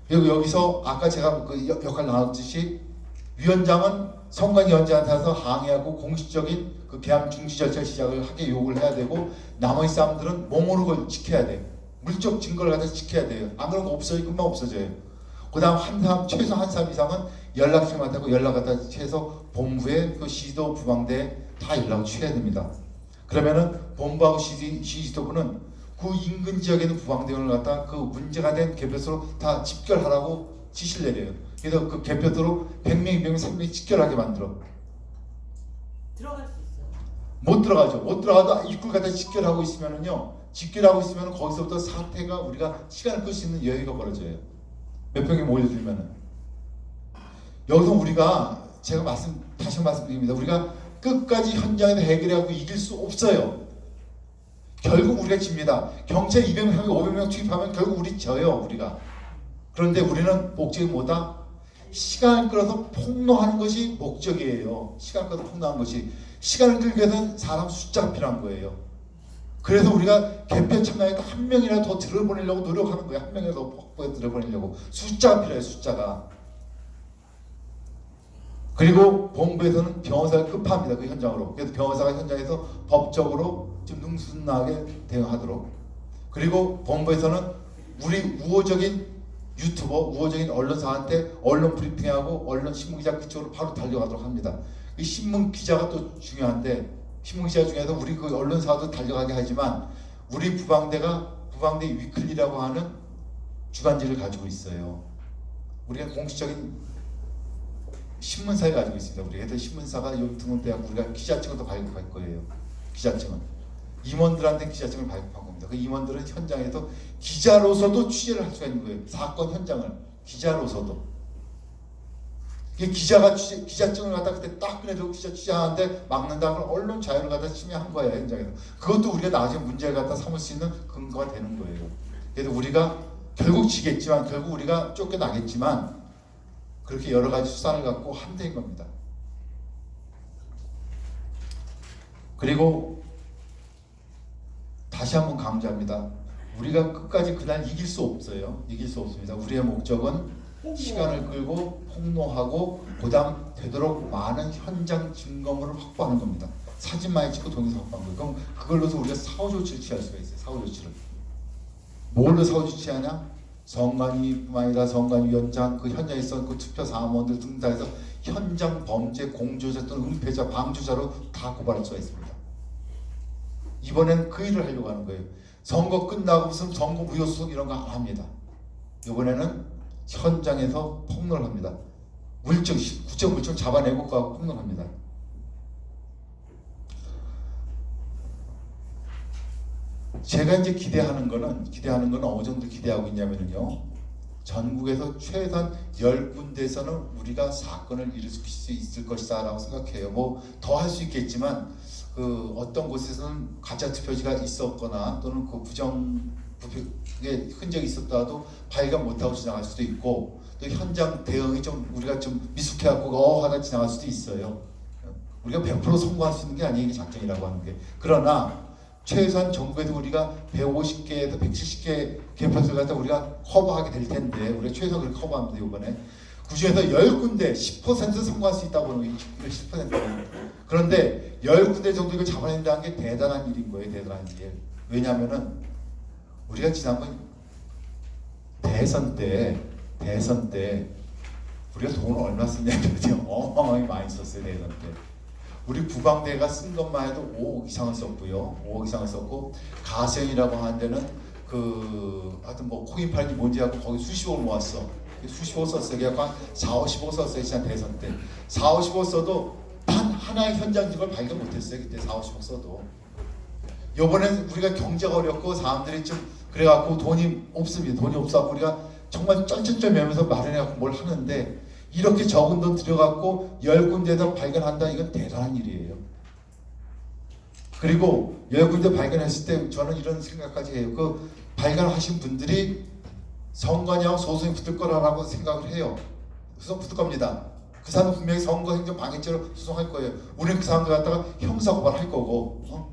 그리고 여기서 아까 제가 그 역할 나눴듯이 위원장은 선관위원장한테 가서 항의하고 공식적인 그 계엄 중지 절차 시작을 하게 요구를 해야 되고, 나머지 사람들은 몸으로 그걸 지켜야 돼요. 물적 증거를 갖다 지켜야 돼요. 안 그러면 없어요. 금방 없어져요. 그 다음 한 사람, 최소 한 사람 이상은 연락처한테 연락 갖다 해서 본부에 그 시도 부방대에 다 연락을 취해야 됩니다. 그러면은 본부하고 시지도부는 그 인근 지역에 있는 부방대원을 갖다 그 문제가 된 개표소로 다 집결하라고 지시를 내려요. 그래서 그 개표소로 100명, 200명, 300명이 집결하게 만들어. 들어갈 수 있어요? 못 들어가죠. 못 들어가도 입구를 갖다 집결하고 있으면은요, 집결하고 있으면 거기서부터 사태가 우리가 시간을 끌 수 있는 여유가 벌어져요. 몇 명이 몰려들면은. 여기서 우리가 제가 다시 말씀드립니다. 우리가 끝까지 현장에서 해결하고 이길 수 없어요. 결국 우리가 집니다. 경찰 200명, 500명 투입하면 결국 우리 져요. 우리가. 그런데 우리는 목적이 뭐다? 시간을 끌어서 폭로하는 것이 목적이에요. 시간을 끌어서 폭로하는 것이. 시간을 끌기 위해서는 사람 숫자가 필요한 거예요. 그래서 우리가 개표 참가에도 한 명이라도 더 들어보내려고 노력하는 거예요. 한 명이라도 더 확보해 들어보내려고. 숫자가 필요해요. 숫자가. 그리고 본부에서는 변호사를 급합니다. 그 현장으로. 그래서 변호사가 현장에서 법적으로 좀 능숙하게 대응하도록. 그리고 본부에서는 우리 우호적인 유튜버, 우호적인 언론사한테 언론 브리핑하고 언론 신문기자 그쪽으로 바로 달려가도록 합니다. 이 신문기자가 또 중요한데, 신문기자 중에서 우리 그 언론사도 달려가게 하지만 우리 부방대 위클리라고 하는 주간지를 가지고 있어요. 우리가 공식적인 신문사를 가지고 있습니다. 우리 애들 신문사가 여기 등록돼갖고 우리가 기자증을 또 발급할 거예요. 기자증은 임원들한테 기자증을 발급한 겁니다. 그 임원들은 현장에서 기자로서도 취재를 할 수가 있는 거예요. 사건 현장을 기자로서도. 기자가 기자증을 갖다 그때 딱 꺼내들고 기자 취재하는데 막는다 그러면 언론 자유를 갖다 침해한 거예요. 현장에서. 그것도 우리가 나중에 문제를 갖다 삼을 수 있는 근거가 되는 거예요. 그래서 우리가 결국 지겠지만, 결국 우리가 쫓겨나겠지만, 그렇게 여러 가지 수단을 갖고 한대인 겁니다. 그리고 다시 한번 강조합니다. 우리가 끝까지 그날 이길 수 없어요. 이길 수 없습니다. 우리의 목적은 시간을 끌고 폭로하고 그다음 되도록 많은 현장 증거물을 확보하는 겁니다. 사진 많이 찍고 동영상 확보하는 거예요. 그럼 그걸로서 우리가 사후 조치를 취할 수가 있어요. 사후 조치를. 뭘로 사후 조치하냐? 선관위뿐만 아니라 선관위원장, 그 현장에 있었던 그 투표 사무원들 등 다 해서 현장 범죄 공조자 또는 은폐자, 방조자로 다 고발할 수가 있습니다. 이번엔 그 일을 하려고 하는 거예요. 선거 끝나고 무슨 선거 무효수석 이런 거 안 합니다. 이번에는 현장에서 폭로를 합니다. 구체 물증 잡아내고 가고 폭로를 합니다. 제가 이제 기대하는 거는 어느 정도 기대하고 있냐면요. 전국에서 최소한 10군데에서는 우리가 사건을 일으킬 수 있을 것이다 라고 생각해요. 뭐 더 할 수 있겠지만 그 어떤 곳에서는 가짜 투표지가 있었거나 또는 그 부정의 흔적이 있었다도 발견 못하고 지나갈 수도 있고, 또 현장 대응이 좀 우리가 좀 미숙해갖고 하다 지나갈 수도 있어요. 우리가 100% 성공할 수 있는 게 아니에요. 이게 작전이라고 하는 게. 그러나 최소한 전국에도 우리가 150개에서 170개 개표소를 갖다 우리가 커버하게 될 텐데, 우리가 최소한 그렇게 커버합니다. 이번에 그중에서 10군데 10% 성공할 수 있다고 하는 게 10%. 그런데 10군데 정도 이걸 잡아낸다는 게 대단한 일인 거예요. 대단한 일. 왜냐하면은 우리가 지난번 대선 때 우리가 돈을 얼마 썼냐면 어마어마하게 많이 썼어요. 대선 때. 우리 부방대가 쓴 것만 해도 5억 이상을 썼고요. 5억 이상을 썼고, 가세연이라고 하는 데는 하여튼 뭐 코인팔기 뭔지 하고 거기 수십억을 모았어. 수십억 썼어요. 그래서 한 4, 50억 썼어요. 지난 대선 때. 4, 50억 써도 단 하나의 현장 증거를 발견 못했어요. 그때 4, 50억 써도. 요번엔 우리가 경제가 어렵고 사람들이 좀 그래갖고 돈이 없습니다. 돈이 없어갖고 우리가 정말 쩔쩔쩔매면서 마련해갖고 뭘 하는데, 이렇게 적은 돈 들여갖고 10군데에서 발견한다. 이건 대단한 일이에요. 그리고 10군데 발견했을 때 저는 이런 생각까지 해요. 그 발견하신 분들이 선관위하고 소송이 붙을 거라고 생각을 해요. 소송 붙을 겁니다. 그 사람은 분명히 선거 행정 방해죄로 소송할 거예요. 우리는 그 사람들 갖다가 형사고발할 거고.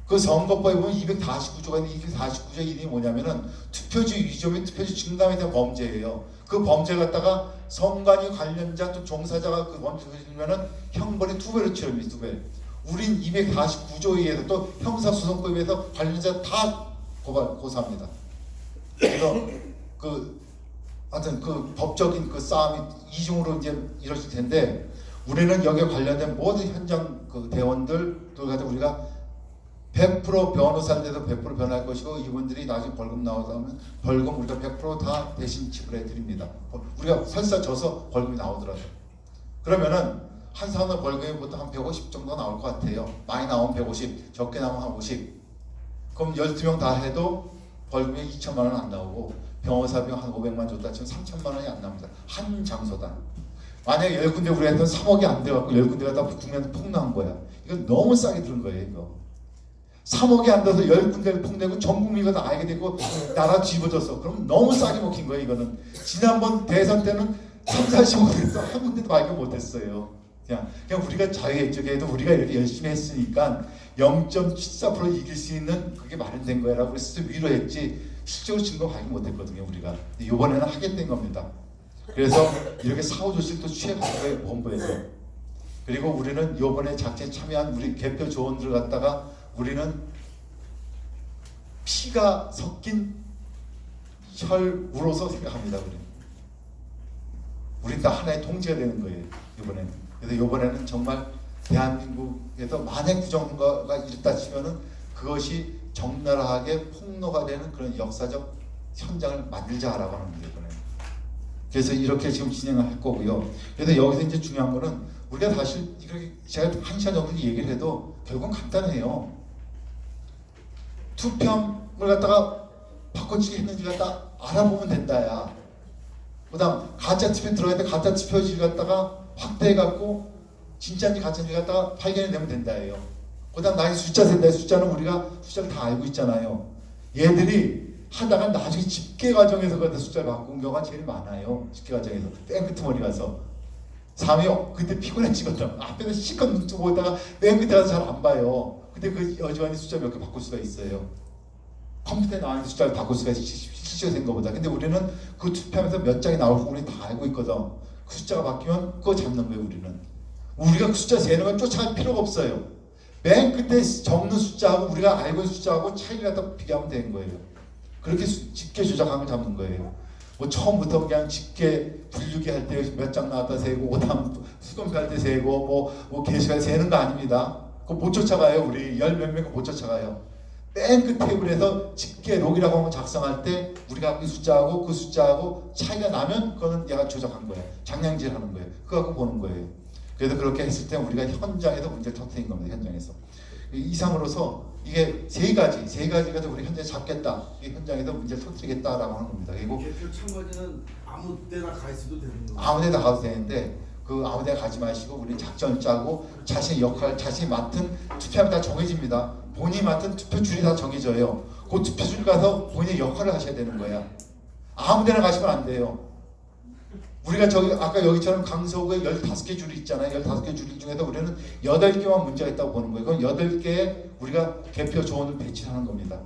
그 선거법에 보면 249조가 있는데 249조 1이 뭐냐면은 투표지 위조 및 투표지 증감에 대한 범죄예요. 그 범죄 갖다가 선관위 관련자 또 종사자가 그 범죄를 저지르면은 형벌이 2배로 치릅니다. 2배. 우린 249조에 의해서 또 형사소송법에 의해서 관련자 다 고소합니다. 그래서 하여튼 그 법적인 그 싸움이 이중으로 이제 이루어질 텐데 우리는 여기에 관련된 모든 현장 그 대원들도 가지고 우리가 100% 변호사한테도 100% 변할 것이고 이분들이 나중에 벌금 나오면 벌금 우리가 100%다 대신 지불해 드립니다. 우리가 설사 져서 벌금이 나오더라도 그러면은 한 사람 벌금이 보통 한 150 정도 나올 것 같아요. 많이 나오면 150, 적게 나오면 한 50. 그럼 12명 다 해도 벌금이 2천만 원 안 나오고 변호사 비용 한 500만 줬다 치면 3천만 원이 안 납니다. 한 장소당. 만약에 10군데 우리가 했던 3억이 안 돼갖고 10군데가 다 국내한테 폭로한 거야. 이건 너무 싸게 들은 거예요, 이거. 3억이 안 돼서 10군데를 폭내고 전 국민이 다 알게 되고 나라 뒤집어졌어. 그럼 너무 싸게 먹힌 거예요, 이거는. 지난번 대선 때는 3, 40억에서 한 군데도 발견 못했어요. 그냥 우리가 자유의적에도 우리가 이렇게 열심히 했으니까 0.74% 이길 수 있는 그게 마련된 거야라고 우리 스스로 위로했지 실적으로 증거 발견 못했거든요, 우리가. 이번에는 하겠다는 겁니다. 그래서 이렇게 사후 조치도 취해간 거예요, 본부에서. 그리고 우리는 이번에 작전에 참여한 우리 개표 조원들을 갖다가 우리는 피가 섞인 혈우로서 생각합니다. 우리는 다 하나의 통제가 되는 거예요, 이번에는. 그래서 이번에는 정말 대한민국에서 만약 부정선거가 있다 치면은 그것이 적나라하게 폭로가 되는 그런 역사적 현장을 만들자라고 하는 거예요, 이번에. 그래서 이렇게 지금 진행을 할 거고요. 그래서 여기서 이제 중요한 거는 우리가 사실 이렇게 제가 1시간 정도 얘기를 해도 결국은 간단해요. 투표함을 갖다가 바꿔치기 했는지 갖다 알아보면 된다야. 그다음 가짜 투표 들어갈 때 가짜 투표지를 갖다가 확대해갖고 진짜인지 가짜인지 갖다가 발견해내면 된다예요. 그다음 나의 숫자 센다. 숫자는 우리가 숫자를 다 알고 있잖아요. 얘들이 하다가 나중에 집계 과정에서 갖다 숫자를 바꾼 경우가 제일 많아요. 집계 과정에서 맨 끝머리 가서 3이 그때 피곤해지거든. 앞에서 실컷 눈 뜨고 보다가 맨 끝에 가서 잘 안 봐요. 근데 그 여전히 숫자 몇 개 바꿀 수가 있어요. 컴퓨터에 나오는 숫자를 바꿀 수가 있어요. 실제로 된 것보다. 근데 우리는 그 투표하면서 몇 장이 나올 거 우리 다 알고 있거든. 그 숫자가 바뀌면 그거 잡는 거예요, 우리는. 우리가 그 숫자 재는 건 쫓아갈 필요가 없어요. 맨 끝에 적는 숫자하고 우리가 알고 있는 숫자하고 차이를 갖다 비교하면 되는 거예요. 그렇게 집계 조작하면 잡는 거예요. 뭐 처음부터 그냥 집계 분류기 할 때 몇 장 나왔다 세고 그다음 수검표 할 때 세고 뭐 게시판 세는 거 아닙니다. 그거 못 쫓아가요. 우리 열 몇 명 못 쫓아가요. 맨 끝 테이블에서 집계 록이라고 하는 거 작성할 때 우리가 그 숫자하고 그 숫자하고 차이가 나면 그거는 얘가 조작한 거예요. 장량질 하는 거예요. 그거 갖고 보는 거예요. 그래서 그렇게 했을 때 우리가 현장에서 문제를 터뜨린 겁니다. 현장에서. 이상으로서 이게 세 가지가 우리 현장에 잡겠다. 이 현장에서 문제를 터뜨리겠다라고 하는 겁니다. 그리고 개표 참가자는 아무 데나 가 있어도 되는 거예요. 아무 데나 가도 되는데 그 아무 데나 가지 마시고 우리 작전을 짜고 자신의 역할, 자신이 맡은 투표함이 다 정해집니다. 본인이 맡은 투표줄이 다 정해져요. 그 투표줄 가서 본인의 역할을 하셔야 되는 거야. 아무 데나 가시면 안 돼요. 우리가 저기 아까 여기처럼 강서구에 15개 줄이 있잖아요. 15개 줄 중에서 우리는 8개만 문제가 있다고 보는 거예요. 그럼 8개에 우리가 개표 조원을 배치하는 겁니다.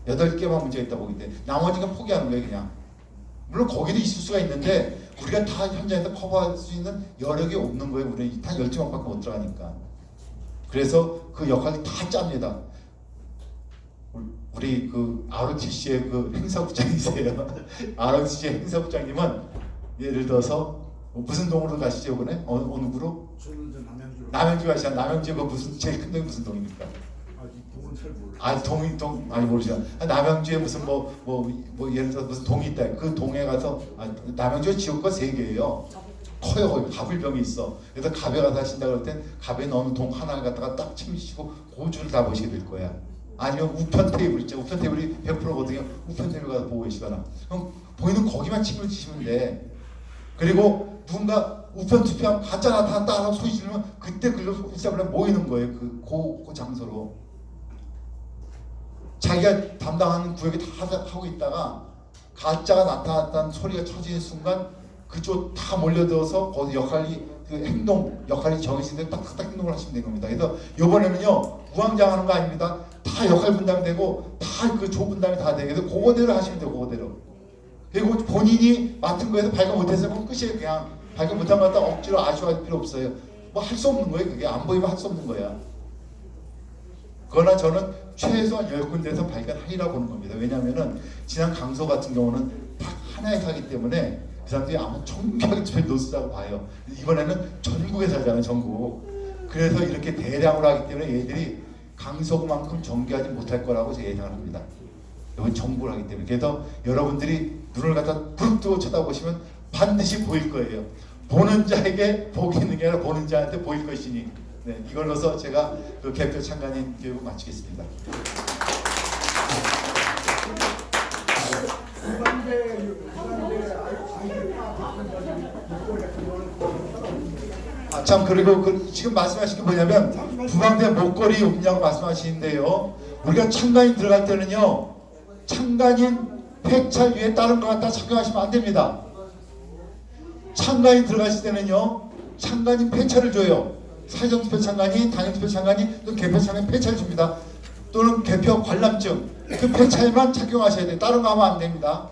8개만 문제가 있다고 보기 때문에 나머지는 포기하는 거예요, 그냥. 물론 거기도 있을 수가 있는데 우리가 다 현장에서 커버할 수 있는 여력이 없는 거예요. 우리는 단 12명밖에 못 들어가니까. 그래서 그 역할을 다 짭니다. 우리 그 ROTC의 그 행사부장이세요. ROTC의 행사부장님은 예를 들어서 무슨 동으로 가시죠, 이번에? 어느 구로? 저는 이제 남양주로. 남양주 가시잖아. 남양주가 무슨 제일 큰 동이 무슨 동입니까? 이 동은 잘 몰라요. 동 많이 모르시잖아. 남양주에 무슨 뭐 예를 들어서 무슨 동이 있다. 그 동에 가서 남양주 지역과 3개예요. 커요. 거기 가불병이 있어. 그래서 갑에 가서 하신다 그럴 땐 갑에 넣는 동 하나를 갖다가 딱 챙기시고 그 줄을 다 보시게 될 거야. 아니면 우편 테이블 있죠. 우편 테이블이 100%거든요. 우편 테이블 가서 보고 계시거나. 그럼 보이는 거기만 책을 지시면 돼. 그리고 누군가 우편 투표함 가짜 나타났다 하고 소리 지르면 그때 글로 일사불란 모이는 거예요. 그 장소로. 자기가 담당하는 구역에 다 하고 있다가 가짜가 나타났다는 소리가 쳐지는 순간 그쪽 다 몰려들어서 거기 역할이 정해진 대로 딱딱딱 행동을 하시면 되는 겁니다. 그래서 이번에는요 우왕좌왕하는 거 아닙니다. 다 역할 분담이 되고 다 그 조 분담이 다 되게 돼서 그거대로 하시면 돼요. 그거대로. 그리고 본인이 맡은 거에서 발견 못해서 그럼 끝이에요. 그냥 발견 못한 거 갖다 억지로 아쉬워할 필요 없어요. 뭐 할 수 없는 거예요. 그게 안 보이면 할 수 없는 거야. 그러나 저는 최소한 10군데에서 발견하리라고 보는 겁니다. 왜냐하면은 지난 강서 같은 경우는 딱 하나에 사기 때문에 그 사람들이 아마 정교하게 집에 놓으시다고 봐요. 이번에는 전국에서 하잖아요. 전국. 그래서 이렇게 대량으로 하기 때문에 얘들이 강서구만큼 정교하지 못할 거라고 제가 예상을 합니다. 이건 정보를 하기 때문에. 그래서 여러분들이 눈을 갖다 부릅뜨고 쳐다보시면 반드시 보일 거예요. 보는 자에게 복이 있는 게 아니라 보는 자한테 보일 것이니. 네, 이걸로서 제가 그 개표 참관인 교육을 마치겠습니다. 아, 참 그리고 지금 말씀하신 게 뭐냐면 부방대 목걸이 없냐고 말씀하시는데요. 우리가 참관인 들어갈 때는요, 참관인 폐찰 위에 다른 거 갖다 착용하시면 안 됩니다. 참관인 들어가실 때는요, 참관인 폐찰을 줘요. 사전투표 참관인, 당일투표 참관인, 또 개표 참관인 폐찰 줍니다. 또는 개표 관람증, 그 폐찰만 착용하셔야 돼요. 다른 거 하면 안 됩니다.